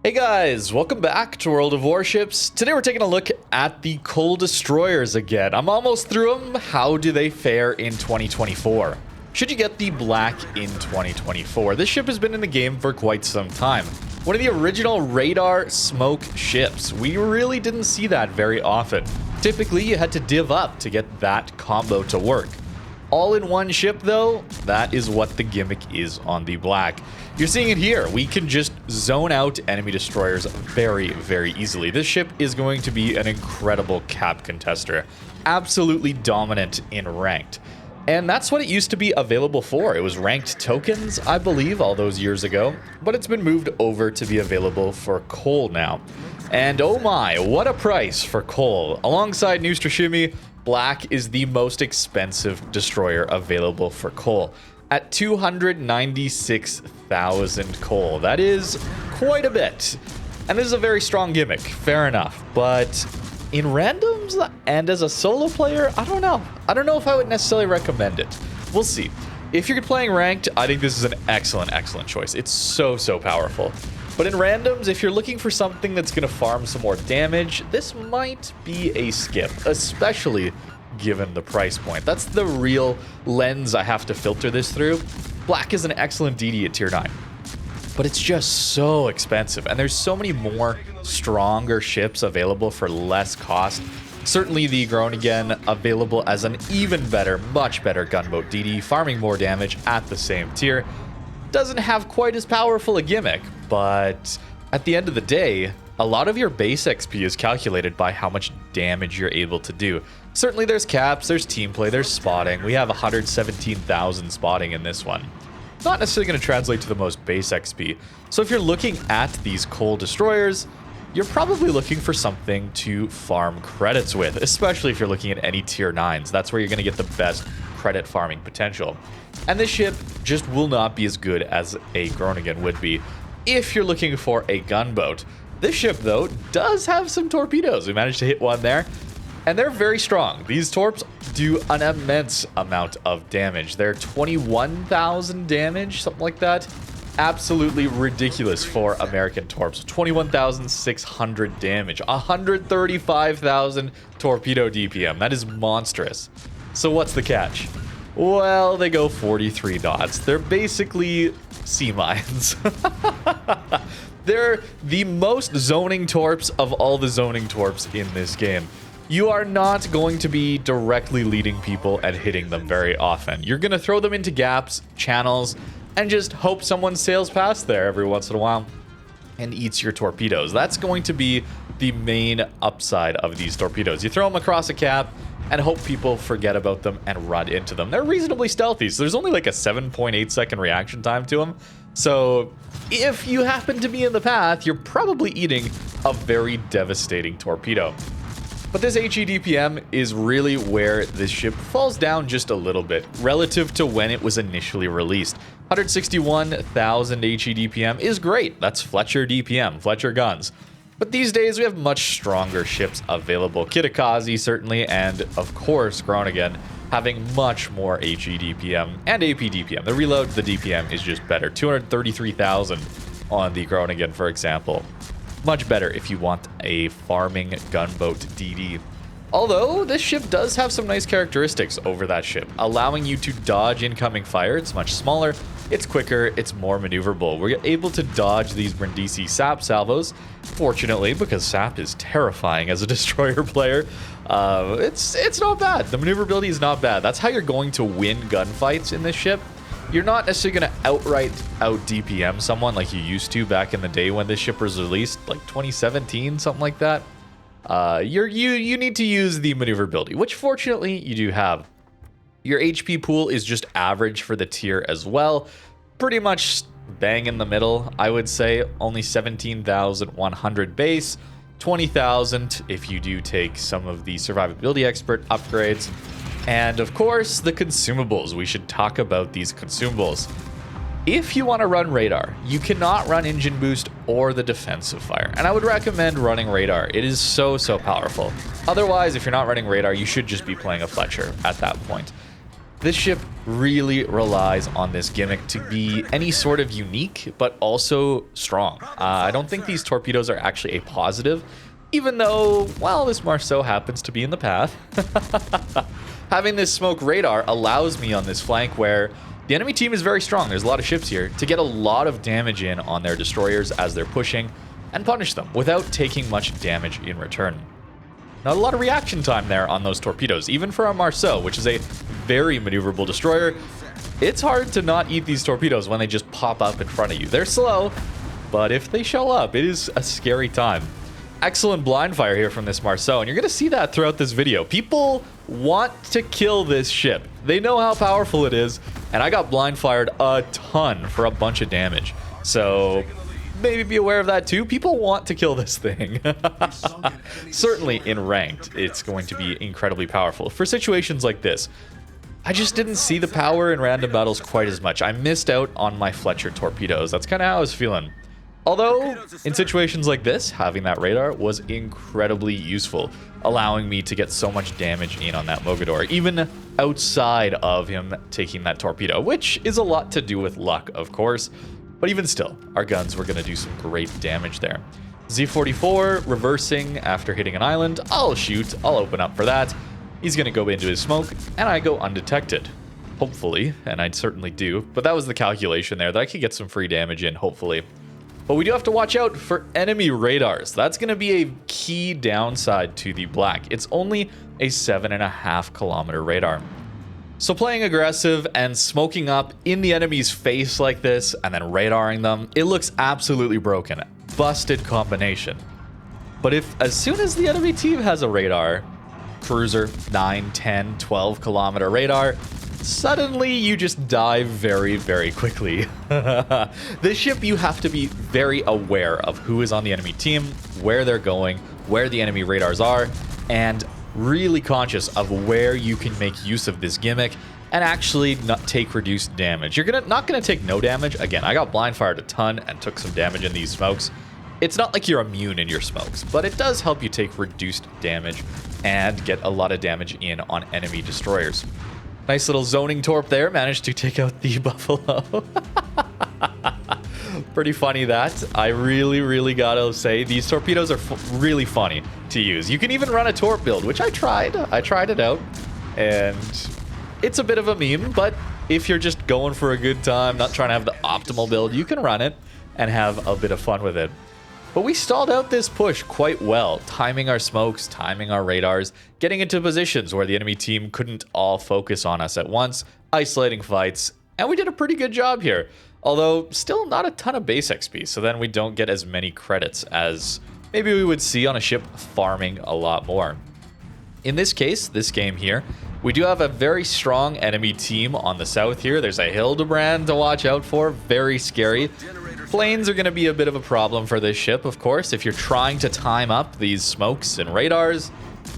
Hey guys, welcome back to World of Warships. Today we're taking a look at the coal destroyers again. I'm almost through them. How do they fare in 2024? Should you get the black in 2024? This ship has been in the game for quite some time. One of the original radar smoke ships. We really didn't see that very often. Typically, you had to div up to get that combo to work. All in one ship though, that is what the gimmick is on the black. You're seeing it here. We can just zone out enemy destroyers very, very easily. This ship is going to be an incredible cap contester. Absolutely dominant in ranked. And that's what it used to be available for. It was ranked tokens, I believe, all those years ago. But it's been moved over to be available for coal now. And oh my, what a price for coal. Alongside Neustrashimi, black is the most expensive destroyer available for coal at 296,000 coal. That is quite a bit. And this is a very strong gimmick, fair enough. But in randoms and as a solo player, I don't know. I don't know if I would necessarily recommend it. We'll see. If you're playing ranked, I think this is an excellent, excellent choice. It's so, so powerful. But in randoms, if you're looking for something that's going to farm some more damage, this might be a skip, especially given the price point. That's the real lens I have to filter this through. Black is an excellent DD at tier 9, but it's just so expensive, and there's so many more stronger ships available for less cost. Certainly the Groningen available as an even better, much better gunboat DD, farming more damage at the same tier. Doesn't have quite as powerful a gimmick, but at the end of the day, a lot of your base XP is calculated by how much damage you're able to do. Certainly there's caps, there's team play, there's spotting. We have 117,000 spotting in this one. Not necessarily going to translate to the most base XP. So if you're looking at these coal destroyers, you're probably looking for something to farm credits with, especially if you're looking at any tier 9s. That's where you're going to get the best credit farming potential. And this ship just will not be as good as a Groningen would be if you're looking for a gunboat. This ship, though, does have some torpedoes. We managed to hit one there, and they're very strong. These torps do an immense amount of damage. They're 21,000 damage, something like that. Absolutely ridiculous for American torps. 21,600 damage, 135,000 torpedo DPM. That is monstrous. So what's the catch? Well, they go 43 knots. They're basically sea mines. They're the most zoning torps of all the zoning torps in this game. You are not going to be directly leading people and hitting them very often. You're going to throw them into gaps, channels, and just hope someone sails past there every once in a while and eats your torpedoes. That's going to be the main upside of these torpedoes. You throw them across a cap and hope people forget about them and run into them. They're reasonably stealthy, so there's only like a 7.8 second reaction time to them. So if you happen to be in the path, you're probably eating a very devastating torpedo. But this HE DPM is really where this ship falls down just a little bit relative to when it was initially released. 161,000 HE DPM is great. That's Fletcher DPM, Fletcher guns. But these days we have much stronger ships available. Kitakaze certainly, and of course Groningen having much more HE DPM and AP DPM. The reload to the DPM is just better. 233,000 on the Groningen, for example. Much better if you want a farming gunboat DD. Although this ship does have some nice characteristics over that ship, allowing you to dodge incoming fire. It's much smaller, it's quicker, it's more maneuverable. We're able to dodge these Brindisi SAP salvos, fortunately, because SAP is terrifying as a destroyer player. It's not bad. The maneuverability is not bad. That's how you're going to win gunfights in this ship. You're not necessarily going to outright out DPM someone like you used to back in the day when this ship was released, like 2017, something like that. You need to use the maneuverability, which fortunately you do have. Your HP pool is just average for the tier as well. Pretty much bang in the middle, I would say. Only 17,100 base, 20,000 if you do take some of the survivability expert upgrades. And of course, the consumables. We should talk about these consumables. If you want to run radar, you cannot run engine boost or the defensive fire. And I would recommend running radar. It is so, so powerful. Otherwise, if you're not running radar, you should just be playing a Fletcher at that point. This ship really relies on this gimmick to be any sort of unique, but also strong. I don't think these torpedoes are actually a positive, even though, well, this Marceau happens to be in the path. Having this smoke radar allows me on this flank where the enemy team is very strong, there's a lot of ships here, to get a lot of damage in on their destroyers as they're pushing and punish them without taking much damage in return. Not a lot of reaction time there on those torpedoes, even for our Marceau, which is a very maneuverable destroyer. It's hard to not eat these torpedoes when they just pop up in front of you. They're slow, but if they show up, it is a scary time. Excellent blind fire here from this Marceau, and you're going to see that throughout this video. People want to kill this ship. They know how powerful it is, and I got blind fired a ton for a bunch of damage. So maybe be aware of that too. People want to kill this thing. Certainly in ranked, it's going to be incredibly powerful. For situations like this, I just didn't see the power in random battles quite as much. I missed out on my Fletcher torpedoes. That's kind of how I was feeling. Although, in situations like this, having that radar was incredibly useful, allowing me to get so much damage in on that Mogador, even outside of him taking that torpedo, which is a lot to do with luck, of course. But even still, our guns were going to do some great damage there. Z44 reversing after hitting an island. I'll shoot. I'll open up for that. He's going to go into his smoke, and I go undetected. Hopefully, and I certainly do. But that was the calculation there, that I could get some free damage in, hopefully. But we do have to watch out for enemy radars. That's going to be a key downside to the black. It's only a 7.5 kilometer radar. So playing aggressive and smoking up in the enemy's face like this and then radaring them, it looks absolutely broken. Busted combination. But if as soon as the enemy team has a radar, cruiser, 9, 10, 12 kilometer radar, suddenly you just die very, very quickly. This ship, you have to be very aware of who is on the enemy team, where they're going, where the enemy radars are, and really conscious of where you can make use of this gimmick and actually not take reduced damage. You're not gonna take no damage. Again, I got blind fired a ton and took some damage in these smokes. It's not like you're immune in your smokes, but it does help you take reduced damage and get a lot of damage in on enemy destroyers. Nice little zoning torp there, managed to take out the Buffalo. Pretty funny that. I really gotta say, these torpedoes are really funny to use. You can even run a torp build, which I tried. I tried it out, and it's a bit of a meme, but if you're just going for a good time, not trying to have the optimal build, you can run it and have a bit of fun with it. But we stalled out this push quite well, timing our smokes, timing our radars, getting into positions where the enemy team couldn't all focus on us at once, isolating fights, and we did a pretty good job here. Although, still not a ton of base XP, so then we don't get as many credits as maybe we would see on a ship farming a lot more. In this case, this game here, we do have a very strong enemy team on the south here. There's a Hildebrand to watch out for, very scary. Planes are going to be a bit of a problem for this ship, of course. If you're trying to time up these smokes and radars,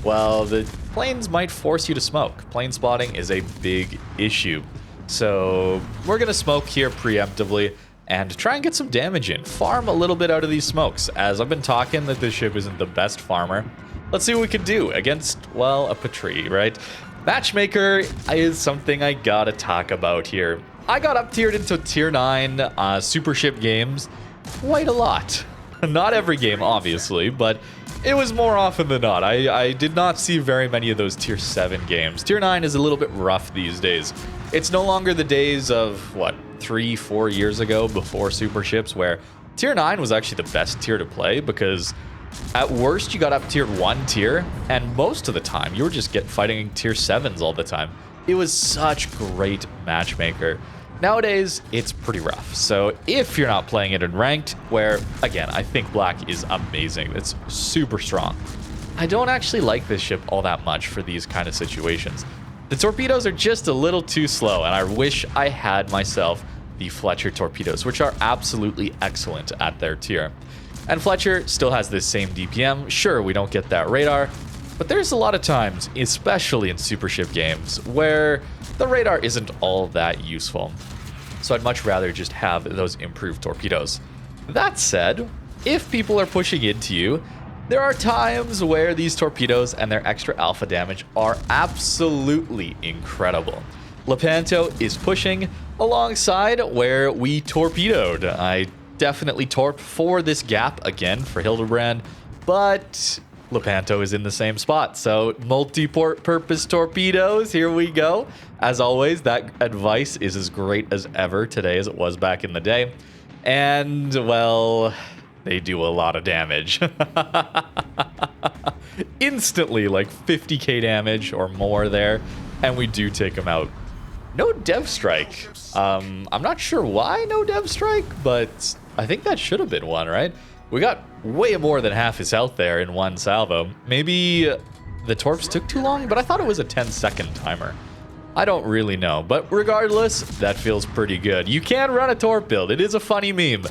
well, the planes might force you to smoke. Plane spotting is a big issue. So we're going to smoke here preemptively and try and get some damage in. Farm a little bit out of these smokes, as I've been talking that this ship isn't the best farmer. Let's see what we can do against, well, a Patrie, right? Matchmaker is something I gotta talk about here. I got up tiered into tier 9 super ship games quite a lot. Not every game, obviously, but it was more often than not. I did not see very many of those tier 7 games. Tier 9 is a little bit rough these days. It's no longer the days of, what, 3-4 years ago before super ships, where tier 9 was actually the best tier to play, because at worst you got up tiered 1 tier, and most of the time you were just fighting tier 7s all the time. It was such great matchmaker. Nowadays, it's pretty rough. So if you're not playing it in ranked, where, again, I think black is amazing. It's super strong. I don't actually like this ship all that much for these kind of situations. The torpedoes are just a little too slow, and I wish I had myself the Fletcher torpedoes, which are absolutely excellent at their tier. And Fletcher still has this same DPM. Sure, we don't get that radar, but there's a lot of times, especially in super ship games, where the radar isn't all that useful. So I'd much rather just have those improved torpedoes. That said, if people are pushing into you, there are times where these torpedoes and their extra alpha damage are absolutely incredible. Lepanto is pushing alongside where we torpedoed. I definitely torped for this gap again for Hildebrand, but Lepanto is in the same spot. So multi-purpose torpedoes, here we go. As always, that advice is as great as ever today as it was back in the day. And, well, they do a lot of damage. Instantly, like 50k damage or more there, and we do take them out. No dev strike. I'm not sure why no dev strike, but I think that should have been one, right? We got way more than half his health there in one salvo. Maybe the torps took too long, but I thought it was a 10-second timer. I don't really know, but regardless, that feels pretty good. You can run a torp build. It is a funny meme,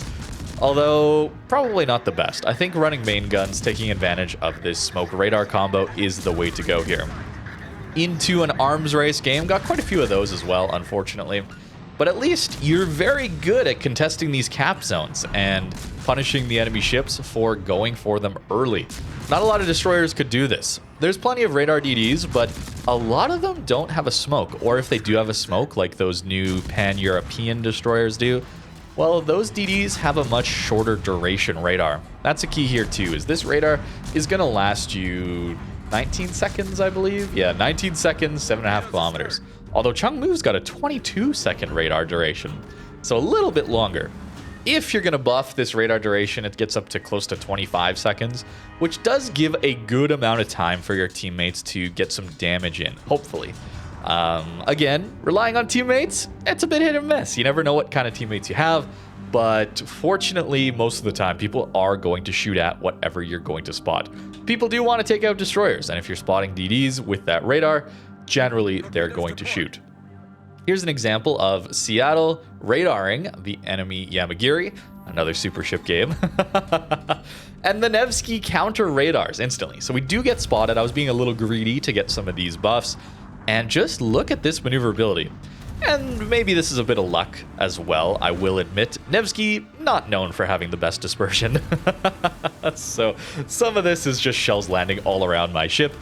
although probably not the best. I think running main guns, taking advantage of this smoke radar combo is the way to go here. Into an arms race game, got quite a few of those as well, unfortunately. But at least you're very good at contesting these cap zones and punishing the enemy ships for going for them early. Not a lot of destroyers could do this. There's plenty of radar DDs, but a lot of them don't have a smoke, or if they do have a smoke, like those new pan-European destroyers do, well, those DDs have a much shorter duration radar. That's a key here too, is this radar is going to last you 19 seconds, I believe. Yeah, 19 seconds, 7.5 kilometers. Although Changmu's got a 22-second radar duration, so a little bit longer. If you're going to buff this radar duration, it gets up to close to 25 seconds, which does give a good amount of time for your teammates to get some damage in, hopefully. Again, relying on teammates, it's a bit hit and miss. You never know what kind of teammates you have, but fortunately, most of the time, people are going to shoot at whatever you're going to spot. People do want to take out destroyers, and if you're spotting DDs with that radar, generally they're going to shoot. Here's an example of Seattle radaring the enemy Yamagiri, another super ship game, and the Nevsky counter radars instantly. So we do get spotted. I was being a little greedy to get some of these buffs, and just look at this maneuverability. And maybe this is a bit of luck as well, I will admit. Nevsky, not known for having the best dispersion. So some of this is just shells landing all around my ship,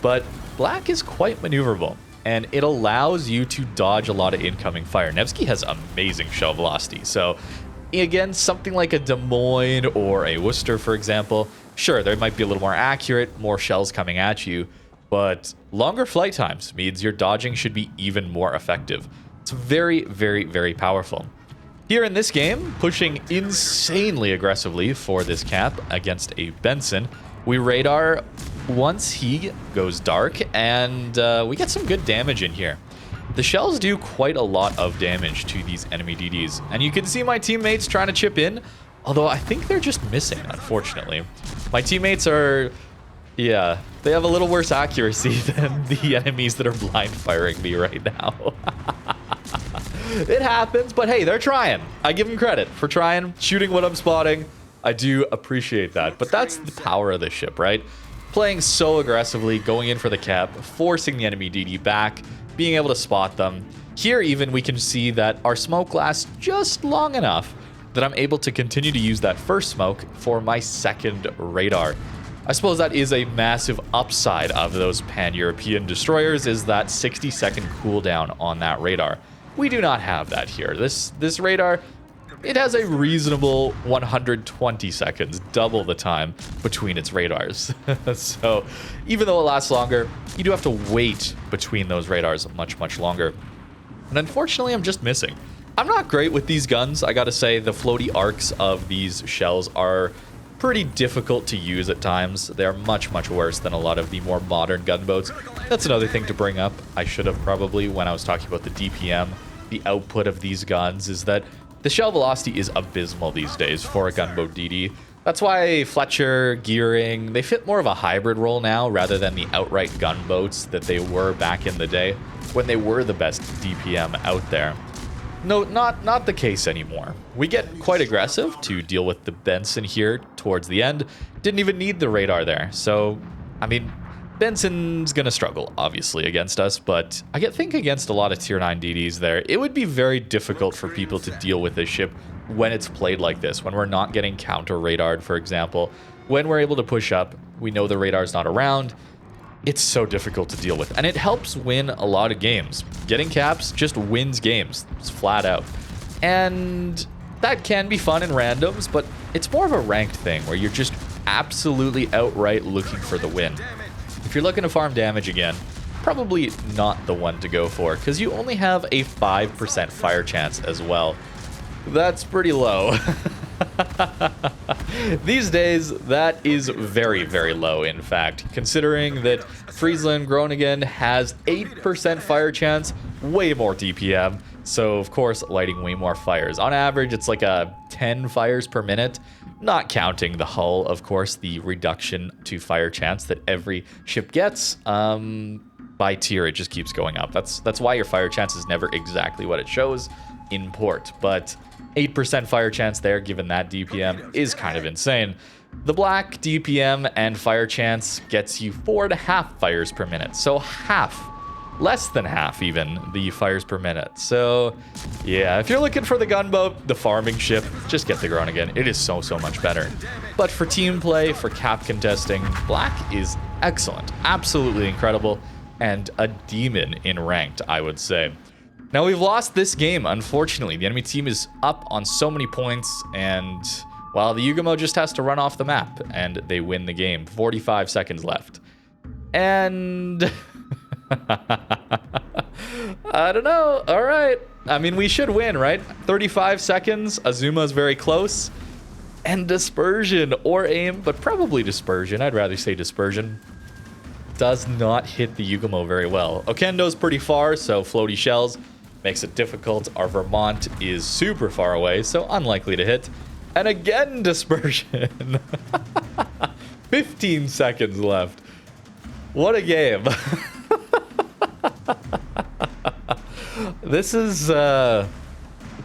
but black is quite maneuverable, and it allows you to dodge a lot of incoming fire. Nevsky has amazing shell velocity, so again, something like a Des Moines or a Worcester, for example, sure, they might be a little more accurate, more shells coming at you, but longer flight times means your dodging should be even more effective. It's very, very, very powerful. Here in this game, pushing insanely aggressively for this cap against a Benson, we radar once he goes dark, and we get some good damage in here. The shells do quite a lot of damage to these enemy DDs, and you can see my teammates trying to chip in, although I think they're just missing, unfortunately. My teammates are, yeah, they have a little worse accuracy than the enemies that are blind firing me right now. It happens, but hey, they're trying. I give them credit for trying, shooting what I'm spotting. I do appreciate that, but that's the power of this ship, right? Playing so aggressively, going in for the cap, forcing the enemy DD back, being able to spot them. Here even we can see that our smoke lasts just long enough that I'm able to continue to use that first smoke for my second radar. I suppose that is a massive upside of those pan-European destroyers, is that 60-second cooldown on that radar. We do not have that here. This radar, it has a reasonable 120 seconds, double the time between its radars. So even though it lasts longer, you do have to wait between those radars much, much longer. And unfortunately, I'm just missing. I'm not great with these guns. I gotta say, the floaty arcs of these shells are pretty difficult to use at times. They're much, much worse than a lot of the more modern gunboats. That's another thing to bring up. I should have probably, when I was talking about the DPM, the output of these guns, is that the shell velocity is abysmal these days for a gunboat DD. That's why Fletcher, Gearing, they fit more of a hybrid role now rather than the outright gunboats that they were back in the day when they were the best DPM out there. No, not the case anymore. We get quite aggressive to deal with the Benson here towards the end. Didn't even need the radar there. So, I mean, Benson's gonna struggle, obviously, against us, but I think against a lot of tier 9 DDs there, it would be very difficult for people to deal with this ship when it's played like this, when we're not getting counter-radared, for example. When we're able to push up, we know the radar's not around. it's so difficult to deal with. And it helps win a lot of games. Getting caps just wins games. It's flat out. And that can be fun in randoms, but it's more of a ranked thing where you're just absolutely outright looking for the win. If you're looking to farm damage again, probably not the one to go for, because you only have a 5% fire chance as well. That's pretty low. These days, that is very, very low, in fact, considering that Friesland Groningen has 8% fire chance, way more DPM, so of course lighting way more fires. On average, it's like a 10 fires per minute, not counting the hull, of course, the reduction to fire chance that every ship gets. By tier, it just keeps going up. That's why your fire chance is never exactly what it shows in port, but 8% fire chance there, given that DPM, is kind of insane. The black DPM and fire chance gets you 4.5 fires per minute, so half, less than half even, the fires per minute. So yeah, if you're looking for the gunboat, the farming ship, just get the Groningen. It is so much better. But for team play, for cap contesting, black is excellent, absolutely incredible, and a demon in ranked, I would say. Now, we've lost this game, unfortunately. The enemy team is up on so many points, and, well, the Unicum just has to run off the map, and they win the game. 45 seconds left. And I don't know. All right. I mean, we should win, right? 35 seconds. Azuma's very close. And dispersion or aim, but probably dispersion. I'd rather say dispersion. Does not hit the Unicum very well. Okendo's pretty far, so floaty shells makes it difficult. Our Vermont is super far away, so unlikely to hit. And again, dispersion. 15 seconds left. What a game. This is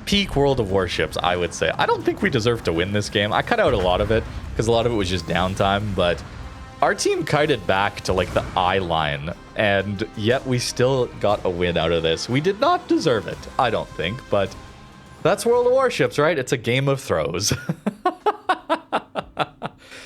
peak World of Warships, I would say. I don't think we deserve to win this game. I cut out a lot of it, because a lot of it was just downtime, but our team kited back to like the eye line, and yet we still got a win out of this. We did not deserve it, I don't think, but that's World of Warships, right? It's a game of throws.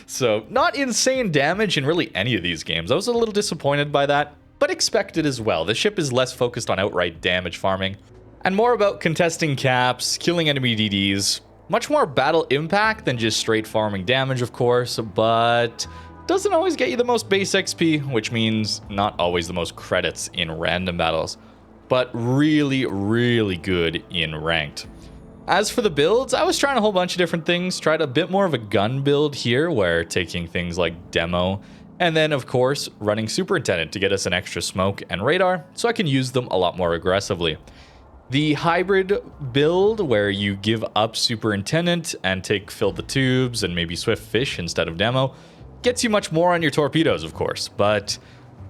So, not insane damage in really any of these games. I was a little disappointed by that, but expected as well. The ship is less focused on outright damage farming, and more about contesting caps, killing enemy DDs. Much more battle impact than just straight farming damage, of course, but doesn't always get you the most base XP, which means not always the most credits in random battles, but really, really good in ranked. As for the builds, I was trying a whole bunch of different things. Tried a bit more of a gun build here, where taking things like demo, and then of course running superintendent to get us an extra smoke and radar, so I can use them a lot more aggressively. The hybrid build, where you give up superintendent and take fill the tubes and maybe swift fish instead of demo, gets you much more on your torpedoes, of course, but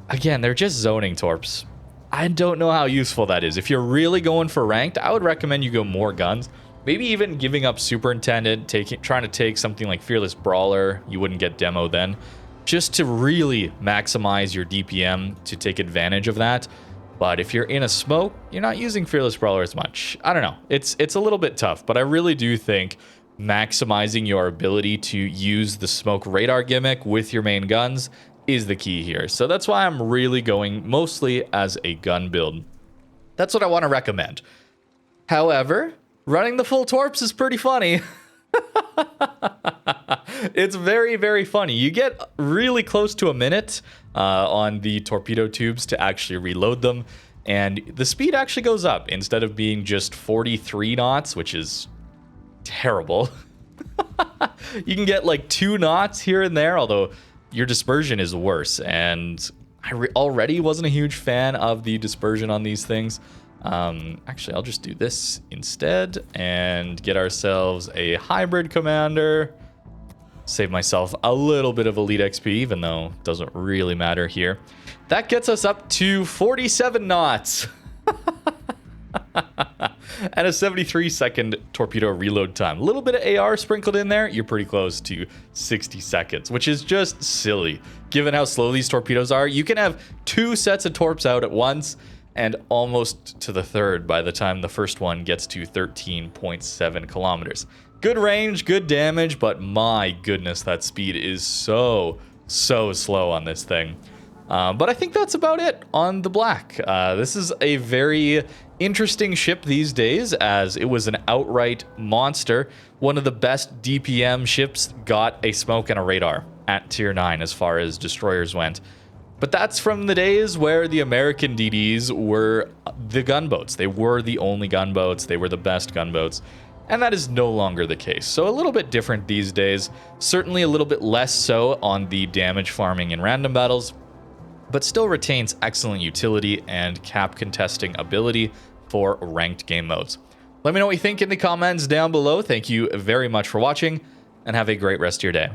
again, they're just zoning torps. I don't know how useful that is. If you're really going for ranked, I would recommend you go more guns. Maybe even giving up superintendent, trying to take something like Fearless Brawler. You wouldn't get demo then, just to really maximize your DPM to take advantage of that. But if you're in a smoke, you're not using Fearless Brawler as much. I don't know. It's a little bit tough, but I really do think maximizing your ability to use the smoke radar gimmick with your main guns is the key here. So that's why I'm really going mostly as a gun build. That's what I want to recommend. However, running the full torps is pretty funny. It's very, very funny. You get really close to a minute on the torpedo tubes to actually reload them, and the speed actually goes up. Instead of being just 43 knots, which is terrible, you can get like 2 knots here and there, although your dispersion is worse, and I already wasn't a huge fan of the dispersion on these things. Actually, I'll just do this instead and get ourselves a hybrid commander. Save myself a little bit of elite XP, even though it doesn't really matter here. That gets us up to 47 knots. And a 73-second torpedo reload time. A little bit of AR sprinkled in there. You're pretty close to 60 seconds, which is just silly. Given how slow these torpedoes are, you can have 2 sets of torps out at once, and almost to the third by the time the first one gets to 13.7 kilometers. Good range, good damage, but my goodness, that speed is so slow on this thing. But I think that's about it on the Black. This is a very interesting ship these days, as it was an outright monster. One of the best DPM ships, got a smoke and a radar at tier 9 as far as destroyers went. But that's from the days where the American DDs were the gunboats. They were the only gunboats. They were the best gunboats. And that is no longer the case. So a little bit different these days. Certainly a little bit less so on the damage farming in random battles, but still retains excellent utility and cap contesting ability for ranked game modes. Let me know what you think in the comments down below. Thank you very much for watching, and have a great rest of your day.